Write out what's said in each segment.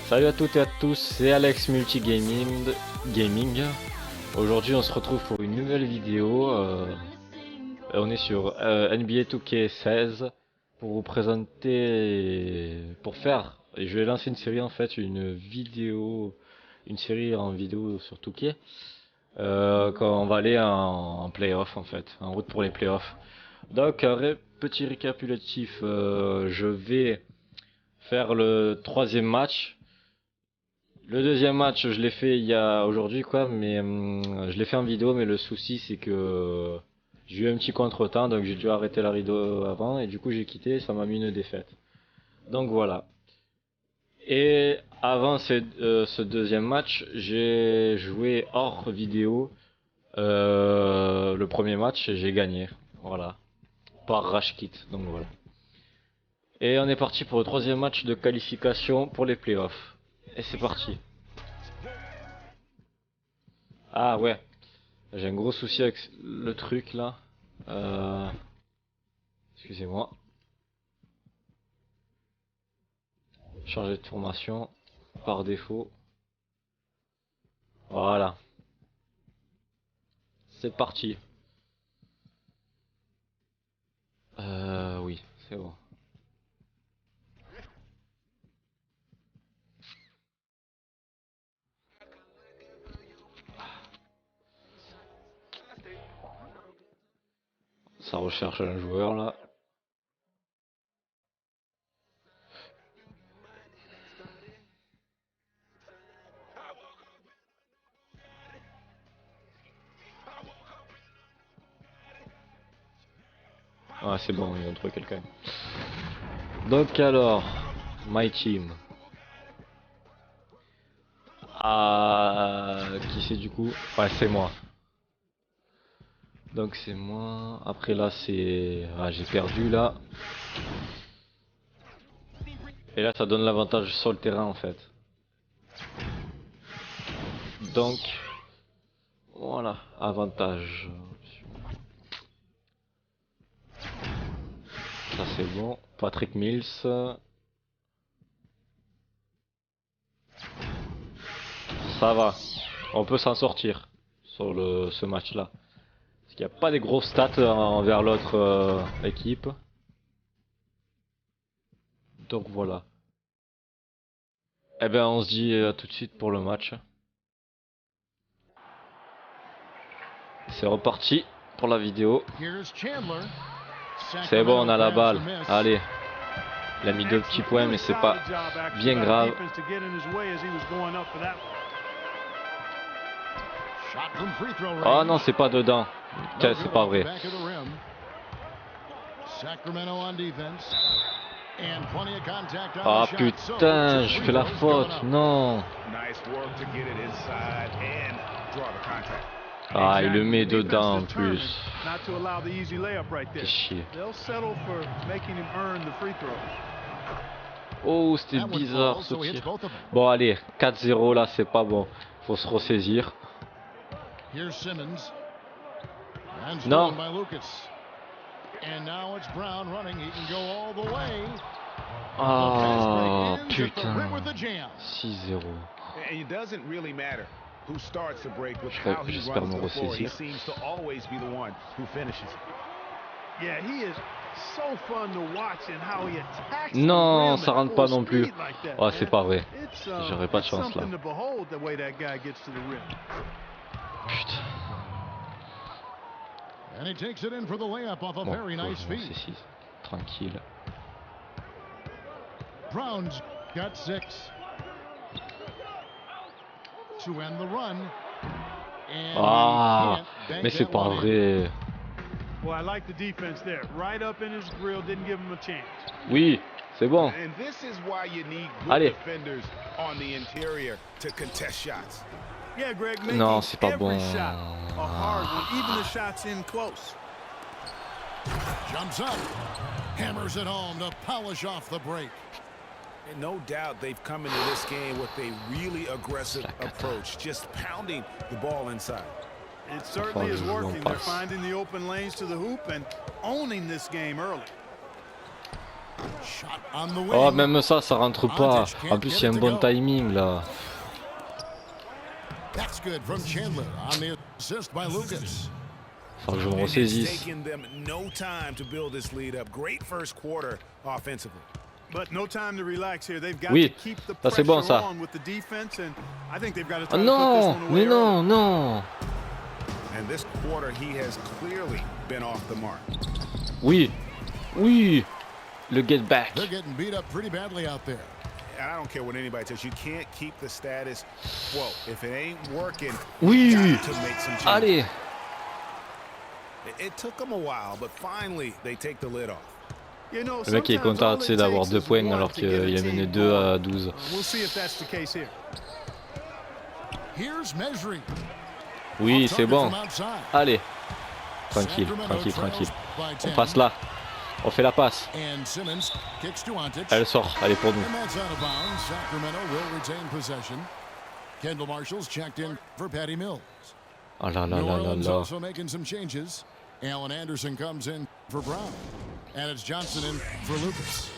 Salut à toutes et à tous, c'est Alex Gaming. Aujourd'hui on se retrouve pour une nouvelle vidéo. On est sur nba2k16 pour vous présenter, et je vais lancer une série en fait, une série en vidéo sur 2K. Quand on va aller en playoff en fait, en route pour les playoffs. Donc petit récapitulatif, je vais faire le troisième match. Le deuxième match, je l'ai fait aujourd'hui quoi, mais je l'ai fait en vidéo, mais le souci c'est que j'ai eu un petit contretemps, donc j'ai dû arrêter la vidéo avant et du coup j'ai quitté, ça m'a mis une défaite. Donc voilà. Et avant ce deuxième match, j'ai joué hors vidéo le premier match et j'ai gagné. Voilà. Par rush kit, donc voilà. Et on est parti pour le troisième match de qualification pour les playoffs. Et c'est parti. Ah ouais, j'ai un gros souci avec le truc là. Excusez-moi. Changer de formation par défaut. Voilà. C'est parti. Oui, c'est bon. Ça recherche un joueur là. Ah c'est bon, ils ont trouvé quelqu'un. Donc alors, my team. Ah, qui c'est du coup? Ouais, c'est moi. Donc c'est moi. Après là c'est... Ah, j'ai perdu là. Et là ça donne l'avantage sur le terrain en fait. Donc voilà, avantage. Ça c'est bon. Patrick Mills. Ça va. On peut s'en sortir sur ce match là. Parce qu'il n'y a pas des grosses stats envers l'autre équipe. Donc voilà. Eh bien on se dit à tout de suite pour le match. C'est reparti pour la vidéo. C'est bon, on a la balle. Allez. Il a mis 2 petits points, mais c'est pas bien grave. Oh non, c'est pas dedans. C'est pas vrai. Ah putain, je fais la faute. Non. Ah, il le met dedans en plus. Quel chier. Oh, c'était bizarre ce tir. Bon, allez, 4-0 là, c'est pas bon. Faut se ressaisir. Non. Ah, putain. 6-0. J'espère me ressaisir. Non, ça rentre pas non plus. Oh, c'est pas vrai. J'aurais pas de chance là. Putain. Bon, c'est 6. Tranquille. Ah, mais c'est pas vrai. Oui, c'est bon. Allez. Non, c'est pas bon. And no doubt they've come into this game with a really aggressive approach, just pounding the ball inside. It certainly is working. They're finding the open lanes to the hoop and owning this game early. Oh, même ça, ça rentre pas. En plus, il y a un bon timing là. Faut que je me ressaisisse. Oui, ça c'est bon ça. Oh non, mais non, non. Oui, oui, le get back. I don't care what anybody says. You can't keep the status quo. If it ain't working, oui, you got to make some changes. Allez. It took them a while, but finally they take the lid off. Le mec est content d'avoir 2 points alors qu'il a mené 2 à 12. Oui, c'est bon. Allez. Tranquille, tranquille, tranquille. On passe là. On fait la passe. Elle sort, elle est pour nous. Oh là là là là là. Allen Anderson comes in for Brown. And it's Johnson in for Lucas.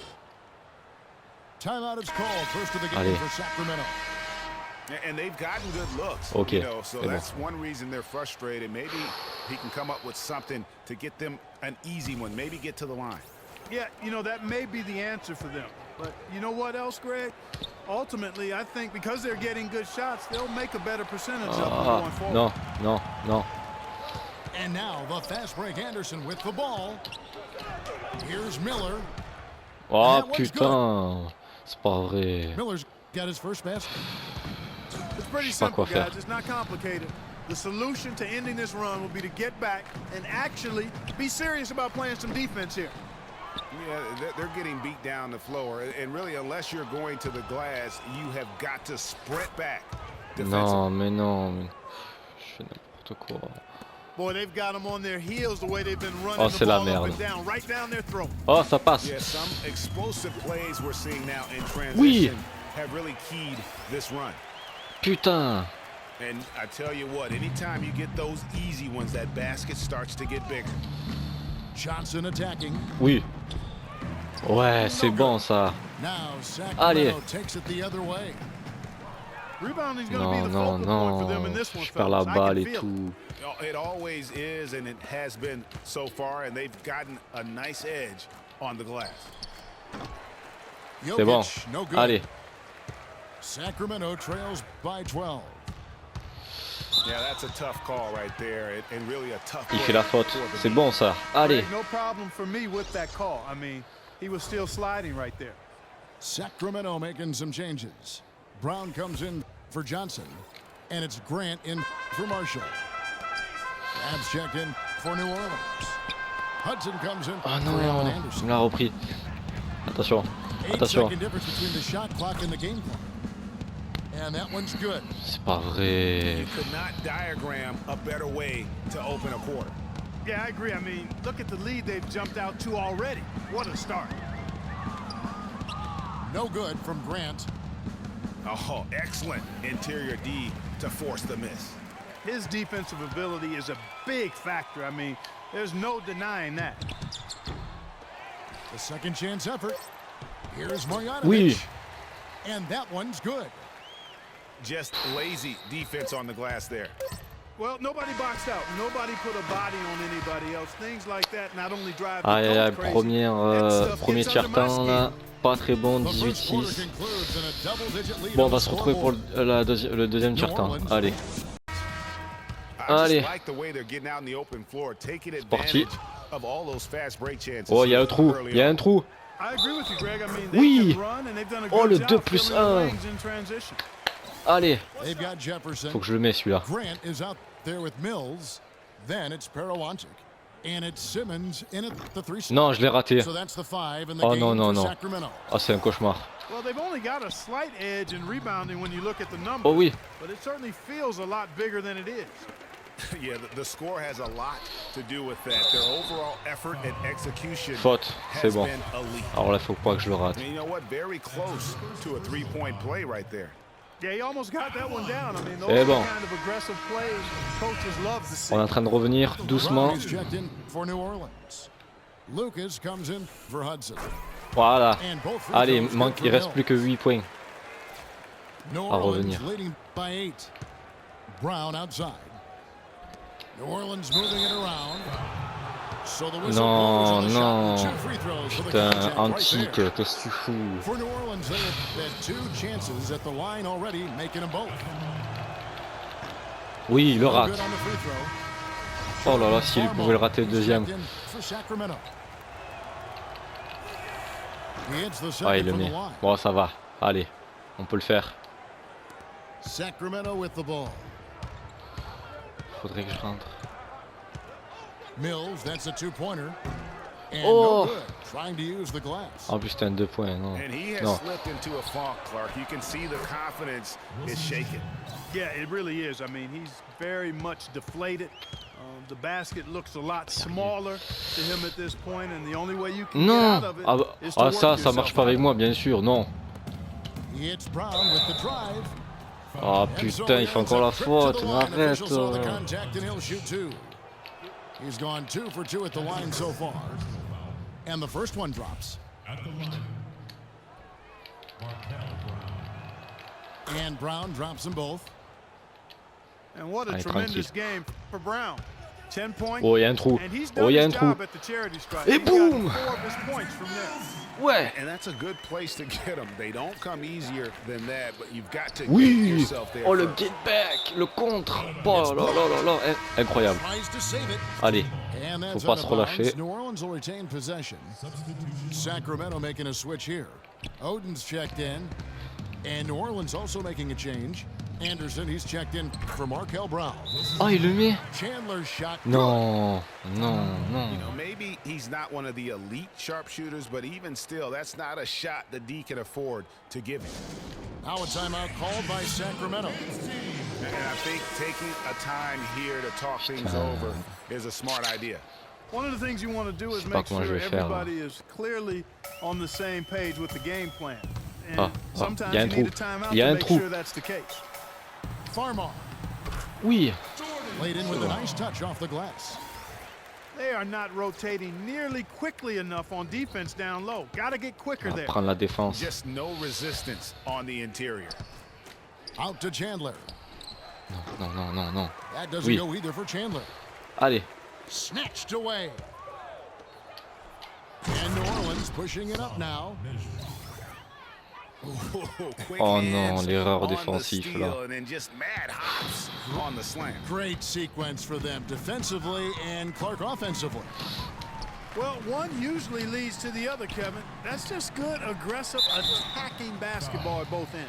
Timeout is called. First of the game for Sacramento. And they've gotten good looks. Okay. So that's one reason they're frustrated. Maybe he can come up with something to get them an easy one. Maybe get to the line. Yeah, that may be the answer for them. But you know what else, Greg? Ultimately, I think because they're getting good shots, they'll make a better percentage of them going forward. Non, non, non. And now the fast break Anderson with the ball. Here's Miller. Oh putain, c'est pas vrai. Miller's got his first basket. It's pretty simple, guys. It's not complicated. The solution to ending this run will be to get back and actually be serious about playing some defense here. Yeah, they're getting beat down the floor, and really, unless you're going to the glass, you have got to sprint back. Non, mais non, je fais n'importe quoi. Boy, they've got them on their heels the way they've been running Oh, c'est la merde. Right down their throat. Oh, ça passe. Yeah, some explosive plays we're seeing now in transition have really keyed this run. Putain. And I tell you what, anytime you get those easy ones, that basket starts to get bigger. Johnson attacking. Oui. Ouais, c'est bon ça. Allez. Non, non, non. Je perds la balle et tout. It always is, and it has been so far, and they've gotten a nice edge on the glass. C'est bon. Allez. Sacramento trails by 12. Yeah, that's a tough call right there, and really a tough. Il fait la faute. C'est bon ça. Allez. No problem for me with that call. I mean, he was still sliding right there. Sacramento making some changes. Brown comes in for Johnson, and it's Grant in for Marshall. Abs checked in for New Orleans. Hudson comes in oh for Allen non, Anderson. il l'a repris. Attention, attention. And that one's good. C'est pas vrai. You could not diagram a better way to open a quarter. Yeah, I agree. I mean, look at the lead they've jumped out to already. What a start. No good from Grant. Oh, excellent interior D to force the miss. His defensive ability is a big factor. I mean, there's no denying that. The second chance effort. Here's Marjanovic. Oui. And that one's good. Just lazy defense on the glass there. Well, nobody boxed out. Nobody put a body on anybody else. Things like that not only drive aïe aïe aïe, premier tiers-temps là, pas très bon, 18-6. Bon, on va se retrouver pour le deuxième tiers-temps. Allez. Allez. C'est parti. Oh, il y a un trou, il y a un trou. Oui. Oh, le 2+1. Allez. Faut que je le mette celui-là. Non, je l'ai raté. Oh non, non, non. Oh, c'est un cauchemar. Oh oui. Faute, c'est bon. Alors là, faut pas que je le rate. C'est bon. On est en train de revenir doucement. Voilà. And both free Allez, throws manque, good il for reste plus que 8 points New à Orleans revenir. leading by 8. Brown outside. New Orleans moving it around. So the whistle blows on Non, the shot and non. 2 free throws for the Putain, contact un right kick, there. qu'est-ce que tu fous? For New Orleans, they have had 2 chances at the line already, making them both. Oui, il le No rate. good on the free throw. Oh là là, s'il pouvait le rater le deuxième. Checked in for Sacramento. He hits the Ah, il second le from the met. line. Bon, ça va. Allez, on peut le faire. Sacramento with the ball. Faudrait que je rentre. Mills, that's a 2-pointer. And Oh! no good. Trying to use the glass. En plus, c'était un 2 points. Non. And he has Non. slipped into a funk, Clark. You can see the confidence is shaken. Yeah, it really is. I mean, he's very much deflated. The basket looks a lot smaller to him at this point, and the only way you can get Non. out of it Ah, is to ah, work ça yourself marche pas out. avec moi, bien sûr. Non. He hits Brown with the drive. Ah putain, il fait encore la faute. Mais arrête. Contact and he'll shoot 2. He's gone 2 for 2 at the line so far. And the first one drops. And Brown drops them both. And what a Allez, tremendous tranquille. game for Brown. 10 points. Oh, il y a un trou. And he's Oh, done il y a un his trou. job at the charity stripe. Et He's got boum! 4 of his points from there. Ouais. And that's a good place to get them. They don't come easier than that, but you've got to get Oui. yourself there Oh, le first. get back. Le contre. Oh là là là là. Incroyable. Tries to save it. Allez. And Faut that's pas out se of bounds. relâcher. New Orleans will retain possession. Sacramento making a switch here. Oden's checked in. And New Orleans also making a change. Anderson, he's checked in for Markel Brown. Oh, il le met. Chandler's shot. Non. Non, non. You know, maybe he's not one of the elite sharpshooters, but even still, that's not a shot the D can afford to give him. Now a timeout called by Sacramento. And I think taking a time here to talk things over is a smart idea. One of the things you want to do is sais pas make comment je sure vais faire, là. everybody is clearly on the same page with the game plan. And Ah, sometimes il y a un you need a trou. timeout Il y a to un make trou. sure that's the case. Farmar Oui. played in with a nice touch off the glass. They are not rotating nearly quickly enough on defense down low. Got to get quicker On va there. prendre la défense. Just no resistance on the interior. Out to Chandler. Non, non, non, non. That doesn't Oui. go either for Chandler. Allez. Snatched away. And New Orleans pushing it up now. Quick Oh hands non, l'erreur on the défensive steal, là. and then just mad hops on the slam. Great sequence for them defensively and Clark offensively. Well, one usually leads to the other, Kevin. That's just good, aggressive, attacking basketball at both ends.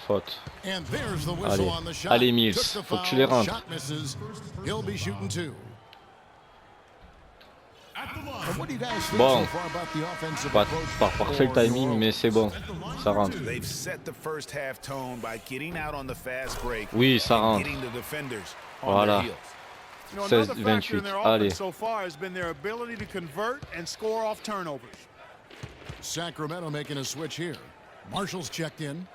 Faute. And there's the whistle Allez. on the shot. Allez, Mills. Took the Faut que tu foul. les rentres. Shot misses. He'll be shooting 2. And what do you guys think Bon. so far about the offensive Pas approach parfait le for New timing, Orleans? mais c'est bon. Ça rentre. They've set the first half tone by getting out on the fast break. Oui, ça and rentre. getting the defenders on Voilà. their heels. You know, 16, another factor in 28. their Allez. offense so far has been their ability to convert and score off turnovers. Sacramento making a switch here. Marshall's checked in.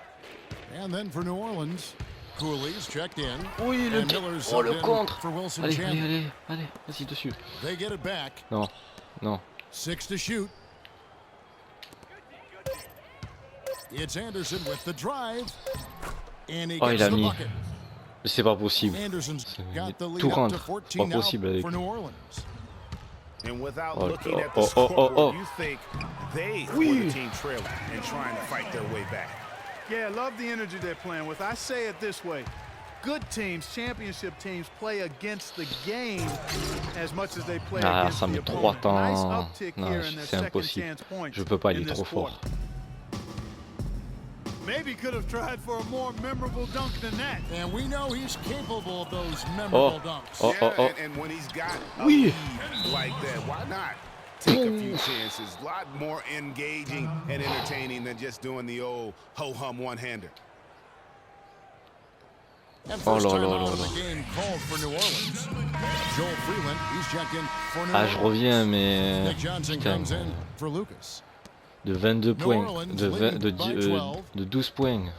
And then for New Orleans, Cooley's checked in. Oui, le And Miller's oh, le subbed in contre. for Wilson Allez, Chandler. allez, allez, allez. Vas-y, dessus. They get it back. Non, non. 6 to shoot. It's Anderson with the drive. And he Oh, il gets a the mis. bucket. Mais c'est pas possible. Anderson's got the lead Tout up to rentre. 14 Pas possible now avec for lui. New Orleans. And without Oh, looking oh, at the oh, oh, scoreboard, oh, oh. you think they Oui. were the team trailing and trying to fight their way back. Yeah, I love the energy they're playing with. I say it this way. Good teams, championship teams, play against the game as much as they play Ah, against ça the met 3 opponent. temps. Nice uptick Non, here in their c'est second impossible. chance points Je peux pas, il in est this trop fort. quarter. Maybe could have tried for a more memorable dunk than that. And we know he's capable of those memorable dunks. Oh, oh, oh. And when he's got a Oui. lead like that, why not take a few chances? A lot more engaging and entertaining than just doing the old ho-hum one-hander. And Oh first là time là out là of là. the game called for New Orleans. Joel Freeland, he's checked in for New Ah, je Orleans. reviens, mais Nick Johnson putain, comes in for Lucas. de 22 New points, Orleans de, 20 leading de, by 12. de 12 points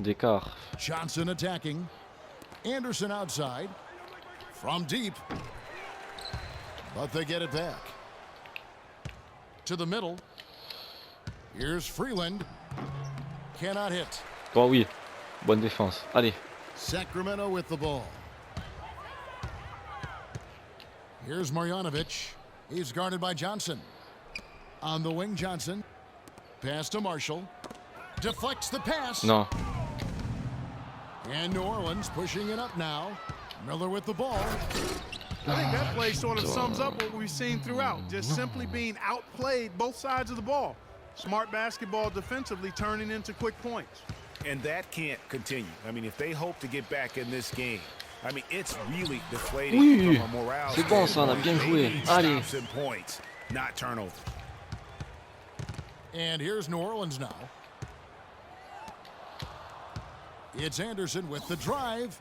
d'écart. Johnson attacking. Anderson outside. From deep. But they get it back. To the middle. Here's Freeland. Cannot hit. Oh oui, bonne défense. Allez. Sacramento with the ball. Here's Marjanovic. He's guarded by Johnson. On the wing, Johnson. Pass to Marshall. Deflects the pass. Non. And New Orleans pushing it up now. Miller with the ball. I think that play sort of sums up what we've seen throughout. Just simply being outplayed both sides of the ball. Smart basketball defensively turning into quick points. And that can't continue. I mean, if they hope to get back in this game, I mean, it's really deflating Oui, from a morale c'est bon ça, on a bien standpoint. They joué. need Allez. stops and points, not turnover. And here's New Orleans now. It's Anderson with the drive.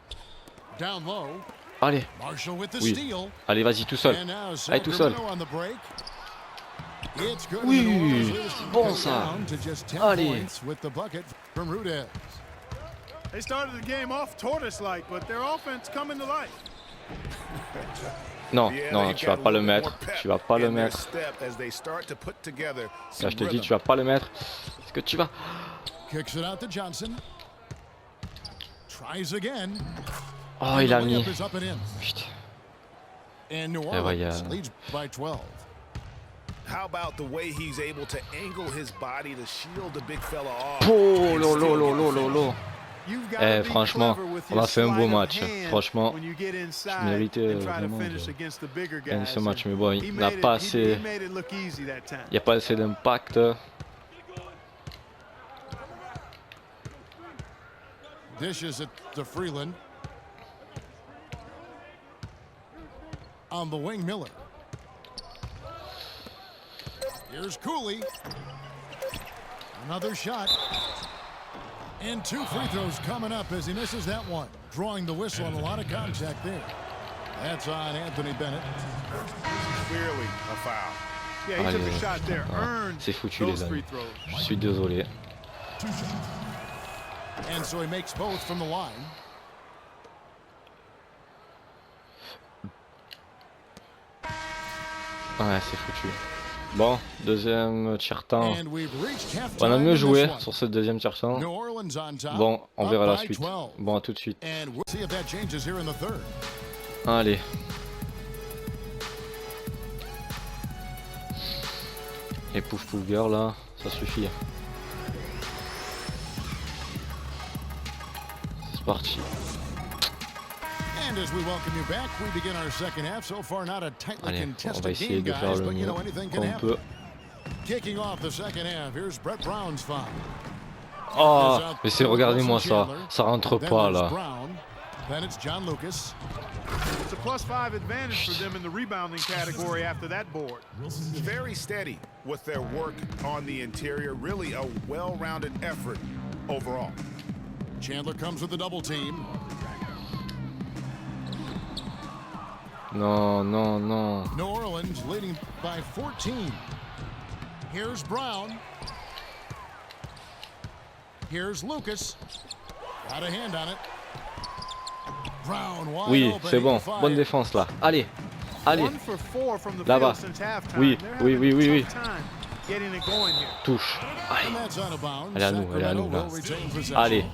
Down low. Allez. Marshall with the Oui. steal. Allez, vas-y, tout seul. And now Allez, tout seul. Sacramento on the break. It's good. Oui, And New Orleans is bon cut ça. down to just 10 Allez. points with the bucket from Rudez. They started the game off tortoise-like, but their offense coming to life. Non, Yeah, non, they've tu got vas a pas le little bit mettre. more pep Tu vas pas le in their mettre. step as they start to put together Là, some je te dis, rhythm. tu vas pas le mettre. Est-ce que tu vas? Kicks it out to Johnson. Tries again. Oh, il a The mis. layup is up and in. Putain. And New Eh, Orleans ouais, leads by 12. How about the way he's able to angle his body to shield the big fella off? Oh, and lo, still lo, lo, get lo, the lo, finish? lo. You've got Eh, to be franchement, clever with on your a fait un beau sleight of match. hand Franchement, when you get inside méritais and try to vraiment finish de against the bigger gagner guys. ce match. Mais bon, He il n'a made pas it- he assez. made it look easy that time. Il n'y a pas assez d'impact. Dishes it to Freeland. On the wing, Miller. Here's Cooley. Another shot. And 2 free throws coming up as he misses that one. Drawing the whistle and a lot of contact there. That's on Anthony Bennett. Clearly a foul. Yeah, he Allez, took a shot there, ah, earned c'est foutu, those les free amis. throws. Je suis désolé. And so he makes both from the line. Ouais, c'est foutu. Bon, deuxième tiers-temps. And we've reached halftime On a mieux in joué this one. sur ce deuxième tiers-temps. New Orleans on top. Bon, on up verra la by suite. 12. Bon, à tout de suite. And we'll see if that changes here in the third. Allez. Les pouf pouf girls là, ça suffit. C'est parti. And as we welcome you back, we begin our second half. So far, not a tightly Allez, on va contested essayer game, de faire guys, le but you mieux know anything can qu'on happen. peut. Kicking off the second half, here's Brett Brown's foul. Oh, mais c'est, regardez-moi ça, ça rentre Then pas there's là. Brown. Then it's John Lucas. It's a +5 advantage for them in the rebounding category after that board. Very steady with their work on the interior. Really a well-rounded effort overall. Chandler comes with the double team. Non, non, non. New Orleans leading by 14. Here's Brown. Here's Lucas. Got a hand on it. Brown wide Oui, open. c'est bon. Fire. Bonne défense là. Allez, allez. 1 for 4 from the Là-bas. field since halftime. Oui, They're oui, having oui, a oui, tough time getting it going here. Touche. And Allez, that's out of bounds. elle est à nous, elle est à nous Sacramento là. will retain possession. Allez.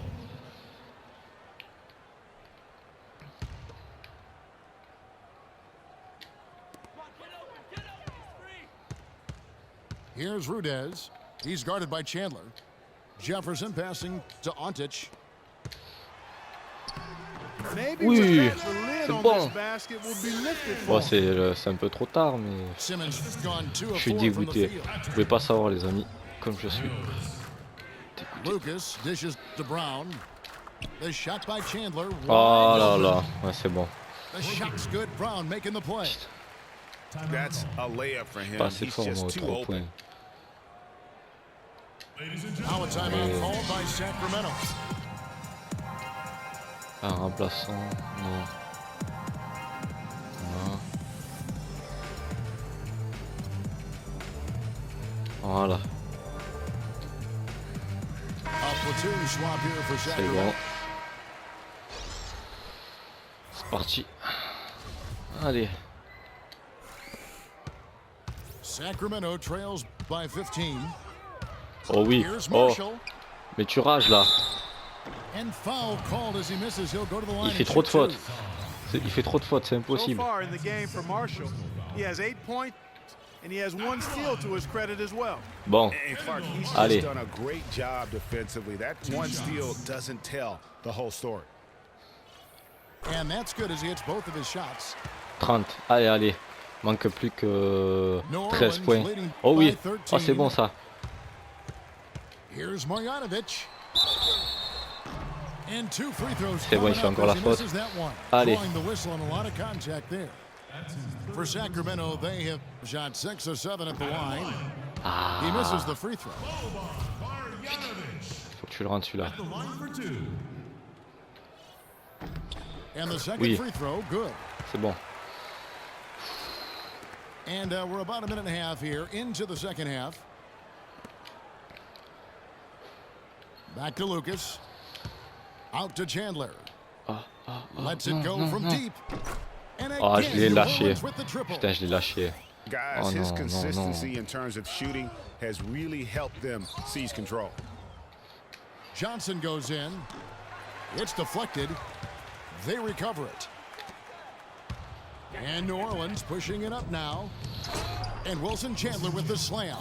Here's Rudez. He's guarded by Chandler. Jefferson passing to Ontic. Maybe Oui, with that, the lid c'est on bon. this basket will be lifted for Bon, him. c'est un peu trop tard, mais Simmons gone 2 je of suis 4 from the dégoûté. field. Vous pouvez pas savoir, les amis, comme je suis. Lucas dishes to Brown. The shot by Chandler. Oh là là, ouais, c'est bon. The shot's good. Brown making the play. That's a layup for him. Pas assez He's fort, moi, just au too 3 open. points. Now a timeout called by Sacramento. Un remplaçant, non. Non. Voilà, A platoon swap here for c'est Sacramento. bon. C'est parti. Allez. Sacramento trails by 15. Oh oui. Here's Oh. Marshall. Mais tu rages là. And foul called as he misses. He'll go to the line Il fait and trop de shoot fautes. two. Il fait trop de fautes, c'est So impossible. far in the game for Marshall, he has 8 points and he has 1 steal to his credit as well. Bon. And Clark, he's just Allez. done a great job defensively. That one steal doesn't tell the whole story. And that's good as he hits both of his shots. 30. Allez, allez. Manque plus que 13 points. Oh oui. Oh, c'est bon ça. Here's Marjanovic. And 2 free throws. C'est bon, il fait encore la faute. Allez. Blowing the whistle and a lot of contact there. For Sacramento, they have shot 6 or 7 at the line. He misses the free throw. Faut que tu le rendes celui-là. And the second Oui. free throw, good. C'est bon. And we're about a minute and a half here into the second half. Back to Lucas. Out to Chandler. Lets it go from deep. And Oh, je l'ai again, lâché. New Orleans with the triple. Putain, je l'ai lâché. Guys, Oh, his no, no, consistency in terms of shooting has really helped them seize control. Johnson goes in. It's deflected. They recover it. And New Orleans pushing it up now. And Wilson Chandler with the slam.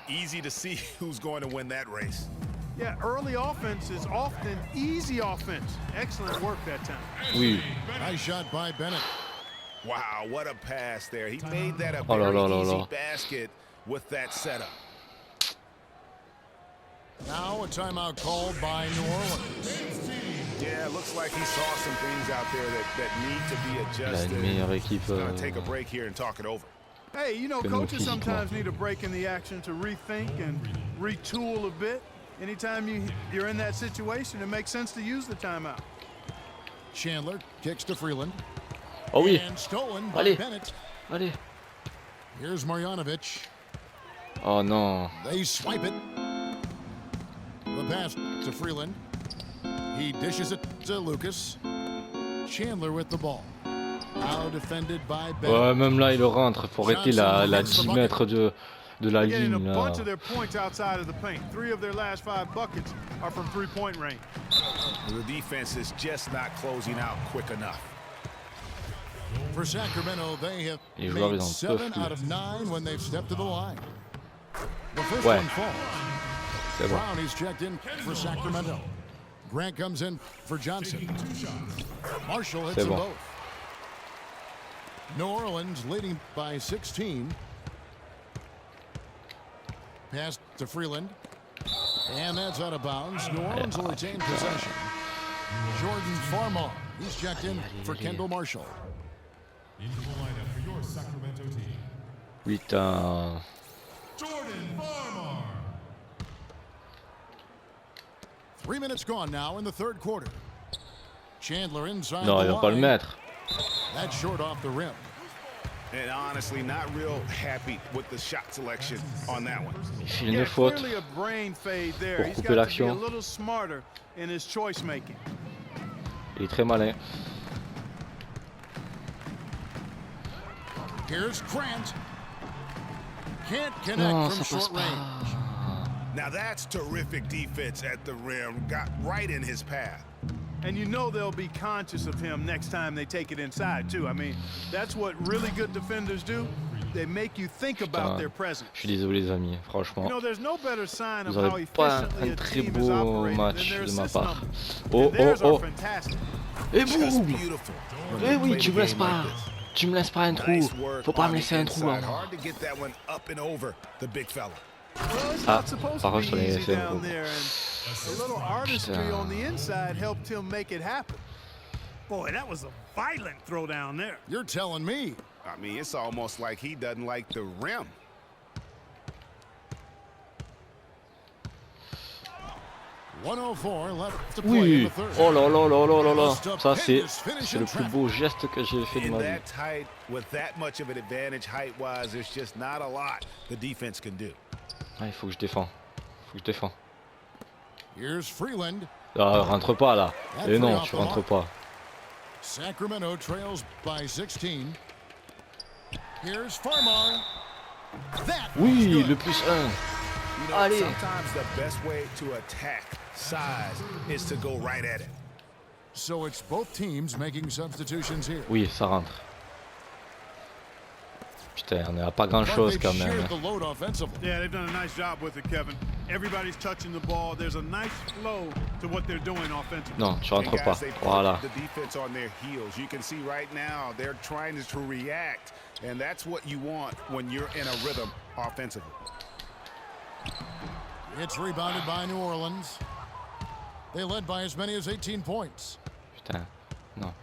Easy to see who's going to win that race. Yeah, early offense is often easy offense. Excellent work that time. Oui. Nice shot by Bennett. Wow, what a pass there. He made that a Oh là very là là easy là. basket with that setup. Now a timeout called by New Orleans. Yeah, it looks like he saw some things out there that need to be Il a adjusted. une meilleure équipe. He's going to take a break here and talk it over. Hey, you know, Que nous coaches physiquement. sometimes need a break in the action to rethink and retool a bit. Anytime you're in that situation, it makes sense to use the timeout. Chandler kicks to Freeland. Oh oui. And stolen by Allez. Bennett. Allez. Here's Marjanovic. Oh non. They swipe it. The pass to Freeland. He dishes it to Lucas. Chandler with the ball. Now defended by Bennett. Ouais, même là, il le rentre. Faut arrêter la 10 mètres de la They're getting a ligne là. bunch of their points outside of the paint. 3 of their last 5 buckets are from 3-point range. The defense is just not closing out quick enough. For Sacramento, they have Les joueurs, made ils en 7 peuvent out of 9 when they've stepped to the line. The first Ouais. one falls. C'est bon. Brown is checked in for Sacramento. Grant comes in for Johnson. Marshall hits C'est them bon. both. New Orleans leading by 16. Pass to Freeland. And that's out of bounds. New Orleans will retain possession. Jordan Farmar. He's checked in for Kendall Marshall. Into the lineup for your Sacramento team, Putain. Jordan Farmar. 3 minutes gone now in the third quarter. Chandler inside Non, the il va pas le line. mettre. That's short off the rim. And honestly, not real happy with the shot selection on that one. Il fait Yeah, une faute. clearly a brain fade there. Pour He's couper got to be a l'action. little smarter in his choice making. Il est très malin. Here's Grant. Can't connect Non, from ça passe short range. pas. Now that's terrific defense at the rim. Got right in his path. And you know they'll be conscious of him next time they take it inside, too. I mean, that's what really good defenders do. They make you think about Putain, their presence. je suis désolé les amis, You franchement. know, there's no better sign of Vous how n'aurez pas efficiently un a très team is beau operating than match their de ma assist part. numbers. Oh, And oh, theirs are oh. fantastic. Et Just boum. beautiful. When Eh they oui, play tu the me laisses game pas. like this. Tu me laisses pas un trou. Nice work Faut pas on me the laisser un trou là. inside. Hard to get that one up and over the big fella. Well, it's Ah, not supposed par to contre, be j'en ai easy laissé un down trou. there, and a little artistry Putain. on the inside helped him make it happen. Boy, that was a violent throw down there. You're telling me. I mean, it's almost like he doesn't like the rim. .104 left to play in Oui. the third. Oh là là là là là là. Ça c'est le plus beau geste que j'ai fait de In ma vie. that tight, with that much of an advantage height-wise, there's just not a lot the defense can do. Ah, il faut que je défends. Faut que je défends. Here's Freeland. Ah, rentre pas là. Et non, tu rentres pas. Sacramento trails by 16. Here's Farmar. That was Oui, good. le plus 1. You know, Allez. sometimes the best way to attack size is to go right at it. So it's both teams making substitutions here. Oui, ça rentre. Putain, on est à pas grand chose quand même. Shared the load offensively. Yeah, they've done a nice job with it, Kevin. Everybody's touching the ball. There's a nice flow to what they're doing offensively. Non, tu And rentres guys, pas. they put Voilà. the defense on their heels. You can see right now they're trying to react, and that's what you want when you're in a rhythm offensively. It's rebounded by New Orleans. They led by as many as 18 points. Putain, non.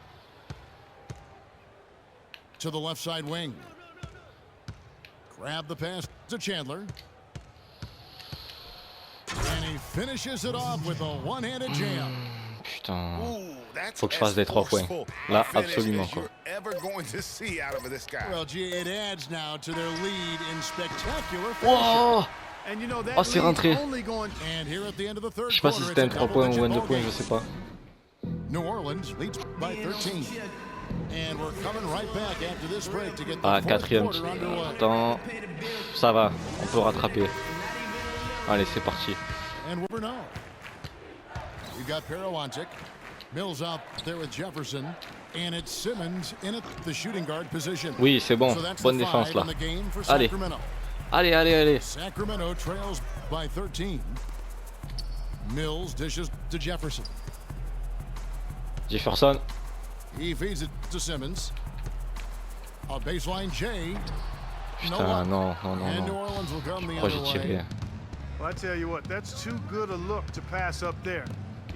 To the left side wing. Grab the pass to Chandler. And he finishes it off with a one-handed jam. Putain. Ooh, that's Faut que je fasse des 3 points. forceful Là, a finish absolument as quoi. you're ever going to see out of this guy. Well, gee, it adds now to their lead in spectacular finishing. Oh, And you know that oh c'est lead's rentré. only going. And here at the end of the third Je sais pas si quarter, c'était un it's a 3 points ou un double-digit 2 points, ball je sais game. pas. New Orleans leads by 13. And we're coming right back after this break to get the Ah, fourth quatrième quarter underway. temps. Ça va, on peut rattraper. Allez, c'est parti. And we're now. We've got Parawantic. Mills out there with Jefferson. And it's Simmons in at the shooting guard position. Oui, c'est bon. So that's Bonne the défense five là. in the game for Allez. Sacramento. Allez, allez, allez. Sacramento trails by 13. Mills dishes to Jefferson. Jefferson. He feeds it to Simmons. A baseline J. No Putain, luck. non, non, non, And New non. Orleans will come the Pourquoi other j'ai tiré? way. Well, I tell you what, that's too good a look to pass up there.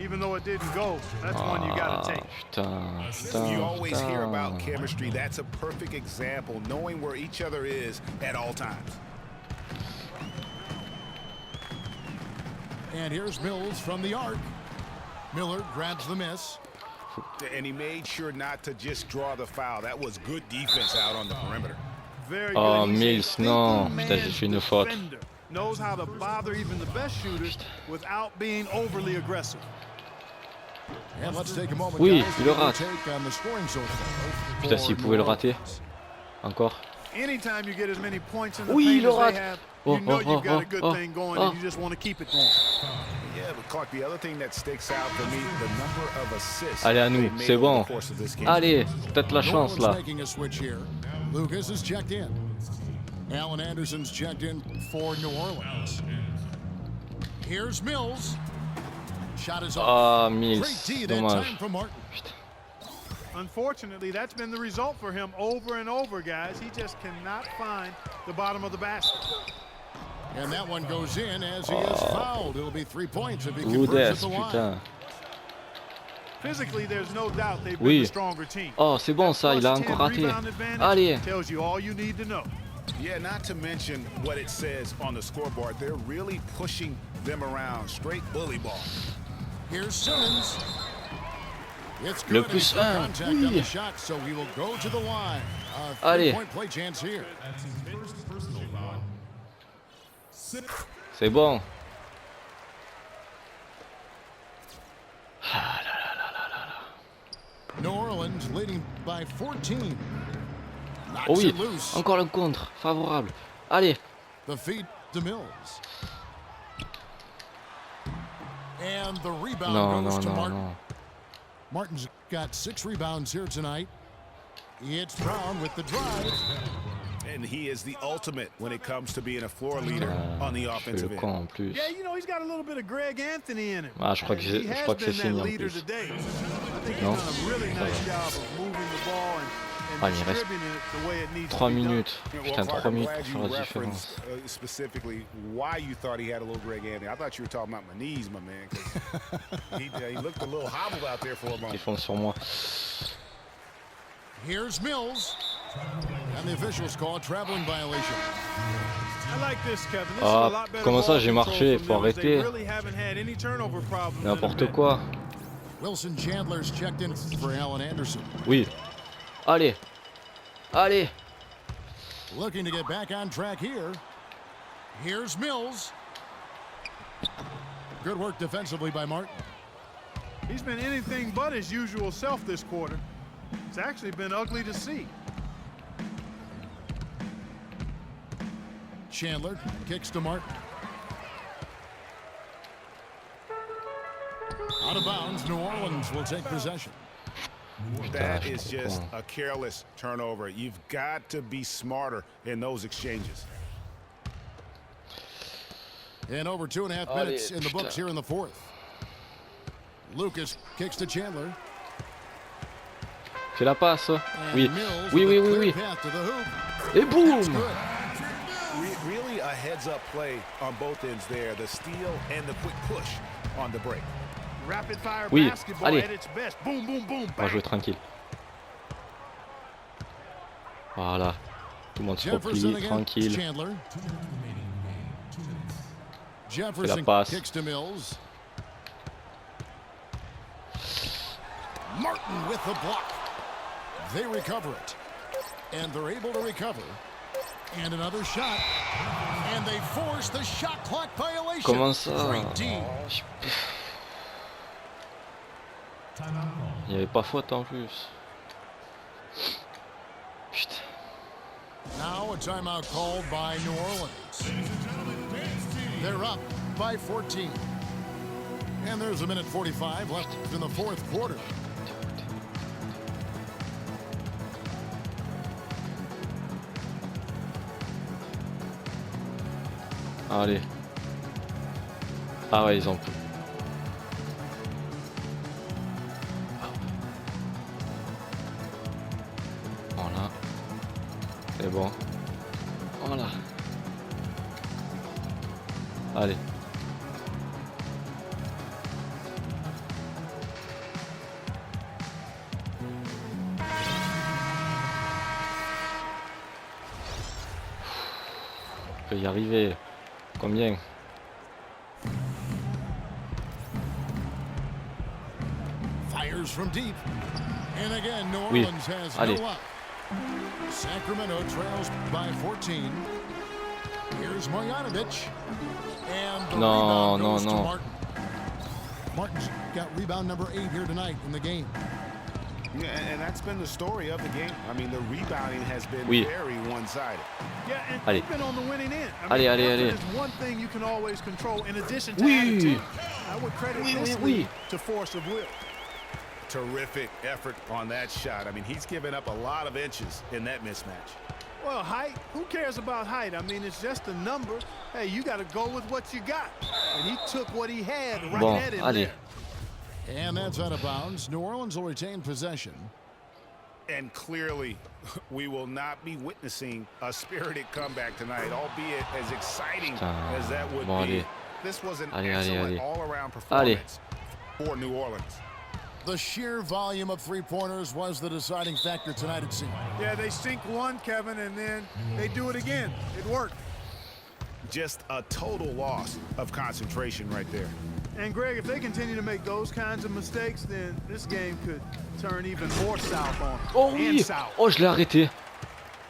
Even though it didn't go, that's one you Ah, gotta take. putain, Listen, you putain, always hear about putain. chemistry. That's a perfect example, knowing where each other is at all times. And here's Mills from the arc. Miller grabs the miss. And he made sure not to just draw the foul. That was good defense out on the perimeter. Very Oh, good. He's a Mills, non. thinking Putain, j'ai fait une faute. defender. Knows how to bother even the best shooters without being overly aggressive. And let's take a moment, Oui, guys, il to le get your rate. take on the scoring so far Putain, for s'il New pouvait le Orleans. rater. Encore. Anytime you get as many points in the Oui, paint il le as rate. they have, Oh, you know oh, you've got oh, a good oh, thing going oh. and you just want to keep it going. Yeah, but Clark, the other thing that sticks out for me, the number of assists Allez, à they nous, made c'est over bon. the course of this game. Allez, peut-être la New chance Orleans là. making a switch here. Lucas is checked in. Allen Anderson's checked in for New Orleans. Here's Mills. Shot is off. Ah, Great Mills, D that dommage. time from Martin. Unfortunately, that's been the result for him over and over, guys. He just cannot find the bottom of the basket. And that one goes in as he is fouled. It'll be 3 points if he converts Goudès, at the line. putain. Physically, there's no doubt they've Oui. been the stronger team. Oh, c'est bon ça, il a Plus 10 encore raté. rebound advantage Allez. tells you all you need to know. Yeah, not to mention what it says on the scoreboard. They're really pushing them around. Straight bully ball. Here's Simmons. It's Le good. plus He's got un, contact on oui. the shot, so he will go to the line. A Allez. 3-point play chance here. That's his first personal foul. C'est bon. New Orleans leading by 14. Knocks Oh oui, it loose. encore le contre, favorable. Allez. The feed to Mills. And the rebound Non, goes non, to non, Martin. non. Martin's got 6 rebounds here tonight. It's Brown with the drive. And he is the ultimate when it comes to being a floor leader on the Je fais offensive le end. con en plus. Yeah, you know, he's got a little bit of Greg Anthony in him. Ah, je crois que He je has crois que c'est been fini that en leader plus. today. I think he's Non? done a really nice job of moving the ball Ah, and il reste distributing it the way it needs 3 to be done. minutes. Well, Putain, Clark, 3 I'm minutes glad pour you faire la différence. referenced specifically why you thought he had a little Greg Anthony. I thought you were talking about my knees, my man, 'cause he looked a little hobbled out there for a Ils moment. font sur moi. Here's Mills. And the officials call a traveling violation. I like this, Kevin. This Ah, is a lot better comment ça, ball j'ai control marché, from faut Mills. They arrêter. really haven't had any turnover problems in a N'importe bit. quoi. Wilson Chandler's checked in for Allen Anderson. Oui. Allez. Allez. Looking to get back on track here. Here's Mills. Good work defensively by Martin. He's been anything but his usual self this quarter. It's actually been ugly to see. Chandler kicks to Martin. Out of bounds, New Orleans will take possession. That is just a careless turnover. You've got to be smarter in those exchanges. And over 2.5 minutes in the books here in the fourth. Lucas kicks to Chandler. Fais la passe. Oui, Mills oui, with oui, a oui, clear oui. path to the hoop. Et boum! Good. Really a heads-up play on both ends there. The steal and the quick push on the break. Rapid fire Oui, basketball allez. at its best. Boom, boom, boom. On va Bang. jouer tranquille. Voilà. Tout le monde se Jefferson replie, against tranquille. Chandler. 2 minutes remaining in the game. 2 minutes. Jefferson passe. kicks to Mills. Martin with the block. They recover it. And they're able to recover. And another shot. And they force the shot clock violation. Comment ça? Great D. Timeout call. Il n'y avait pas faute en plus. Putain. Now a timeout called by New Orleans. They're up by 14. And there's a minute 45 left in the fourth quarter. Allez. Ah ouais, ils ont plus. Voilà. C'est bon. Voilà. Allez. On peut y arriver. Combien? Fires from deep. And again, New Oui. Orleans has Allez. no luck. Sacramento trails by 14. Here's Marjanovic. And the No, rebound no, goes to no. Martin. Martin's got rebound number 8 here tonight in the game. Yeah, and that's been the story of the game. I mean, the rebounding has been Oui. very one-sided. Yeah, and Allez. they've been on the winning end. Allez, allez, effort allez. is one thing you can always control in addition to Oui. attitude. I would credit Oui, this oui, oui. lead to force of will. Terrific effort on that shot. I mean, he's given up a lot of inches in that mismatch. Well, height, who cares about height? I mean, it's just a number. Hey, you got to go with what you got. And he took what he had right Bon, at him allez. there. And that's out of bounds. New Orleans will retain possession. And clearly, we will not be witnessing a spirited comeback tonight, albeit as exciting Putain, as that would bon, be. allez. This was an Allez, allez, excellent allez. all-around performance for New Orleans. The sheer volume of three-pointers was the deciding factor tonight, it seemed. Yeah, they sink one, Kevin, and then they do it again. It worked. Just a total loss of concentration right there. And Greg, if they continue to make those kinds of mistakes, then this game could turn even more south on them. Oh And oui! south. Oh, je l'ai arrêté.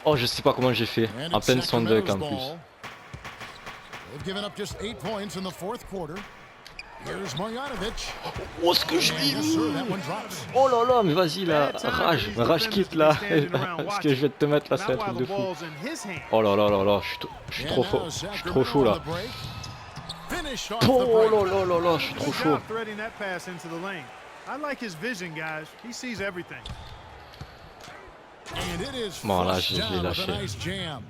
Oh, je sais pas comment j'ai fait. And En it's pleine son duck Sacramento's en plus. ball. They've given up just 8 points in the fourth quarter. Here's Marjanovic. Oh, ce que je And l'ai yes, mis! sir, that one drops. Oh là là, mais vas-y là, rage kit là. Parce que je vais te mettre là, c'est un Not while truc the de fou. ball's in his hand. Oh là là là là, je suis trop chaud. Je suis trop chaud là. Finish off Oh the break. là là là là, je suis trop Good chaud. job threading that pass into the lane. I like his vision, guys. He sees everything. And it is Bon, là, flushed je l'ai down with a lâché. nice jam.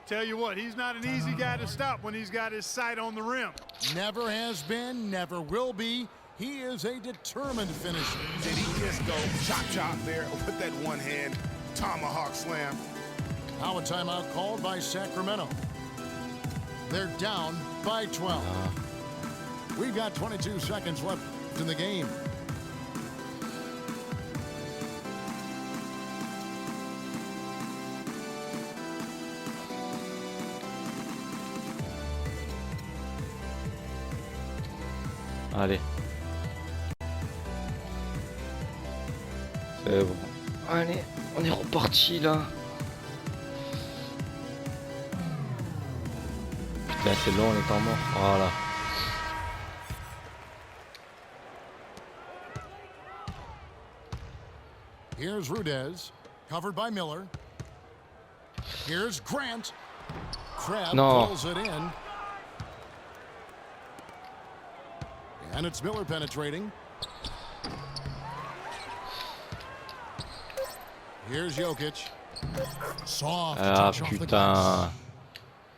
Tell you what, he's not an easy guy to stop when he's got his sight on the rim. Never has been, never will be. He is a determined finisher. Did he just go chop there with that one-hand tomahawk slam? Now a timeout called by Sacramento. They're down by 12. We've got 22 seconds left in the game. Allez. C'est bon. Allez, on est reparti là. Putain, c'est long les temps morts. Voilà. Here's Rudez, covered by Miller. Here's Grant. Crab No. pulls it in. And it's Miller penetrating. Here's Jokic. Soft Ah touch off the glass. putain.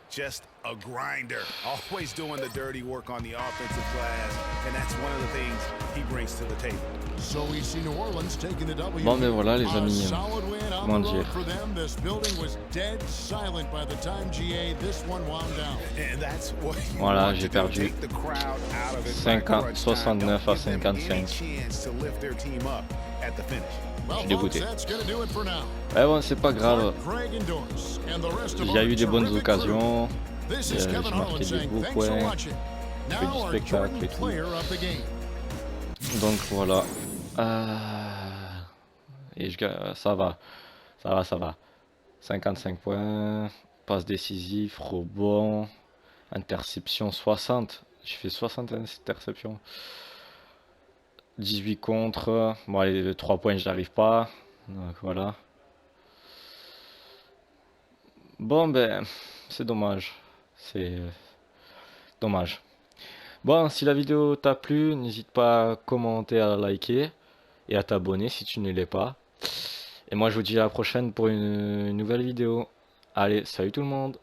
Just a grinder, always doing the dirty work on the offensive glass, and that's one of the things he brings to the table. So we see New Orleans taking the W. Bon ben voilà les A amis, solid win on comment the road dire. for them. This building was dead silent by the time GA this one wound down. And that's what you Voilà, want j'ai to do, perdu. take the crowd out of it by 50, crunch time. 69 Don't à give them any 55. chance to lift their team up at the finish. Well, suis dégoûté. folks, that's gonna do it for now. Ouais bon c'est pas grave, Craig endorse, and the rest of il y a our eu des bonnes terrific occasions, crew. This is j'ai Kevin marqué Harlan des saying beaux thanks for points, watching. fait du Now our spectacle Jordan et tout. player of the game. Donc voilà. Et ça va. Ça va. 55 points. Passe décisif, rebond, interception 60. J'ai fait 60 interceptions. 18 contre. Bon allez, les 3 points je n'arrive pas. Donc voilà. Bon ben, c'est dommage. C'est dommage. Bon, si la vidéo t'a plu, n'hésite pas à commenter, à liker et à t'abonner si tu ne l'es pas. Et moi je vous dis à la prochaine pour une nouvelle vidéo. Allez, salut tout le monde!